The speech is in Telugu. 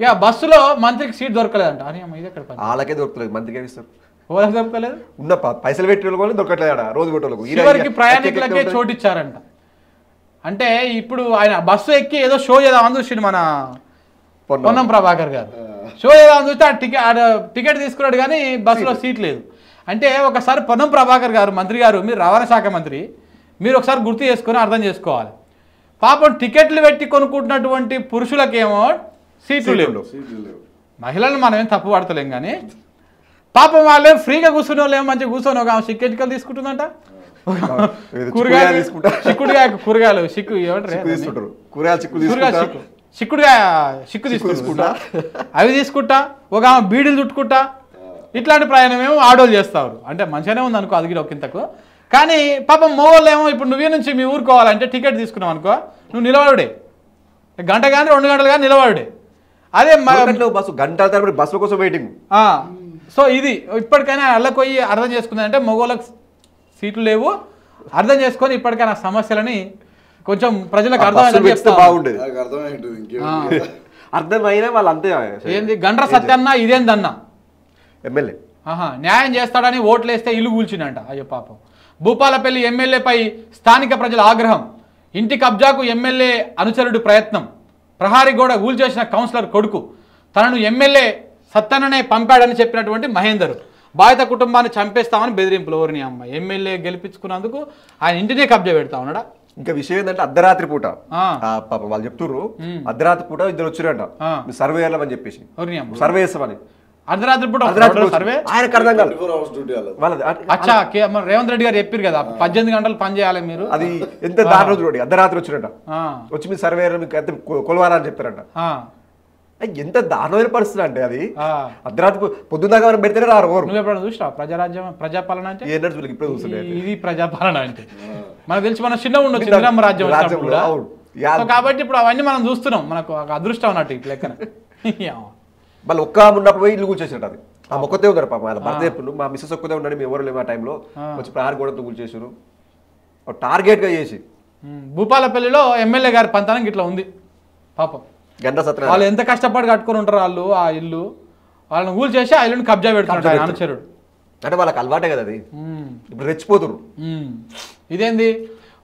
ఇక బస్సులో మంత్రికి సీట్ దొరకలేదంట అని ఇది ఎక్కడ వాళ్ళకే దొరకలేదు, మంత్రికి ఏమి ఇస్తారు? ఓలకు దొరకలేదు, ఉన్న పైసలు పెట్టి వాళ్ళు దొరకట్లేదు, రోజు పెట్టేవాళ్ళకు చివరికి ప్రయాణికులకే చోటు ఇచ్చారంట. అంటే ఇప్పుడు ఆయన బస్సు ఎక్కి ఏదో షో చేద్దామని చూసిండు మన పొన్నం ప్రభాకర్ గారు. షో చేద్దామని చూస్తే ఆ టికెట్ తీసుకున్నాడు కానీ బస్సులో సీట్ లేదు. అంటే ఒకసారి పొన్నం ప్రభాకర్ గారు మంత్రి గారు, మీరు రవాణా శాఖ మంత్రి, మీరు ఒకసారి గుర్తు చేసుకొని అర్థం చేసుకోవాలి. పాపం టికెట్లు పెట్టి కొనుక్కుంటున్నటువంటి పురుషులకేమో సీట్లు లేవు. మహిళలను మనం ఏం తప్పు పడతలేం కానీ పాపం వాళ్ళే ఫ్రీగా కూర్చునే వాళ్ళు ఏమో మంచిగా కూర్చొని ఒక చికెట్కలు తీసుకుంటుందంట. కూరగాయలు కూరగాయలు చిక్కు చిక్కు తీసుకుంటా, అవి తీసుకుంటా, ఒక బీడీలు చుట్టుకుంటా, ఇట్లాంటి ప్రయాణం ఏమో ఆడోళ్ళు చేస్తారు. అంటే మంచిగానే ఉంది అనుకో, అది ఒకంతకు. కానీ పాపం మోగోళ్ళు ఏమో ఇప్పుడు నువ్వే నుంచి మీ ఊరుకోవాలంటే టికెట్ తీసుకున్నావు అనుకో, నువ్వు నిలబడుడే, గంట కానీ 2 గంటలు కానీ నిలబడుడే. అదే బస్సు గంటల తరబడి బస్సుల కోసం వెయిటింగ్. సో ఇది ఇప్పటికైనా అల్లకొయ్యి అర్థం చేసుకుందంటే మగోళ్ళకి సీట్లు లేవు, అర్థం చేసుకొని ఇప్పటికైనా సమస్యలని కొంచెం ప్రజలకు బాగుండేది. అర్థమైనా వాళ్ళు అంతే. ఏంది గండ్ర సత్యన్న ఇదేందన్న ఎమ్మెల్యే న్యాయం చేస్తాడని ఓట్లు వేస్తే ఇల్లు కూల్చిండంట. అయ్యో పాపం. భూపాలపల్లి ఎమ్మెల్యేపై స్థానిక ప్రజల ఆగ్రహం. ఇంటి కబ్జాకు ఎమ్మెల్యే అనుచరుడు ప్రయత్నం. ప్రహారీ గోడ కూల్చేసిన కౌన్సిలర్ కొడుకు తనను ఎమ్మెల్యే సత్తన్ననే పంపాడని చెప్పినటువంటి మహేందర్. బాధిత కుటుంబాన్ని చంపేస్తామని బెదిరింపులు. ఎవరిని అమ్మ ఎమ్మెల్యే గెలిపించుకున్నందుకు ఆయన ఇంటినే కబ్జా పెడతా ఉన్నాడా. ఇంకా విషయం ఏంటంటే అర్ధరాత్రి పూట పాపం వాళ్ళు చెప్తుర్రు, అర్ధరాత్రి పూట ఇద్దరు వచ్చిరంట సర్వే చేయాలని చెప్పేసి, సర్వే చేస్తామని. అర్ధరాత్రి పూట సర్వే ఆయనకు అర్థం కాదు. అచ్చా రేవంత్ రెడ్డి గారు చెప్పారు కదా 18 గంటలు పని చేయాలి మీరు, అది ఎంత దారుణం చూడండి. అర్ధరాత్రి వచ్చిరంట, వచ్చి మీరు సర్వే కొలవాలని చెప్పారంట. ఎంత దారుణమైన పరిస్థితి అంటే అది. అర్ధరాత్రి పొద్దుదాకా మనం పెడితేనే రారు. నువ్వు ఎప్పుడైనా చూసినావు ప్రజారాజ్యం ప్రజాపాలన అంటే? ఇప్పుడు చూస్తున్నాయి. ఇది ప్రజాపాలన అంటే మనకు తెలిసి మనం చిన్న ఉండొచ్చు ఇందిరమ్మ రాజ్యం కూడా. కాబట్టి ఇప్పుడు అవన్నీ మనం చూస్తున్నాం, మనకు అదృష్టం అన్నట్టు ఇట్లా లెక్కన. మళ్ళీ ఒక్క ఉన్నప్పుడు ఇల్లు కూల్చేసినట్టు అది. ఆ ఒక్కతే ఉన్నారు పాపం, వాళ్ళ భర్త ఎప్పుడు మా మిస్సెస్ ఒక్కతే ఉన్నాడు, మేము ఎవరు లేము ఆ టైంలో. వచ్చి ప్రహారీ గోడతో కూల్చేసారు టార్గెట్ గా చేసి. భూపాలపల్లిలో ఎమ్మెల్యే గారి పంతానికి ఇట్లా ఉంది పాపం. వాళ్ళు ఎంత కష్టపడి కట్టుకుని ఉంటారు వాళ్ళు ఆ ఇల్లు, వాళ్ళని కూల్ చేసి ఆ ఇల్లుని కబ్జా పెడుతున్నారు అనుచరుడు. అంటే వాళ్ళకి అలవాటే కదా అది, ఇప్పుడు రెచ్చిపోతున్నారు. ఇదేంది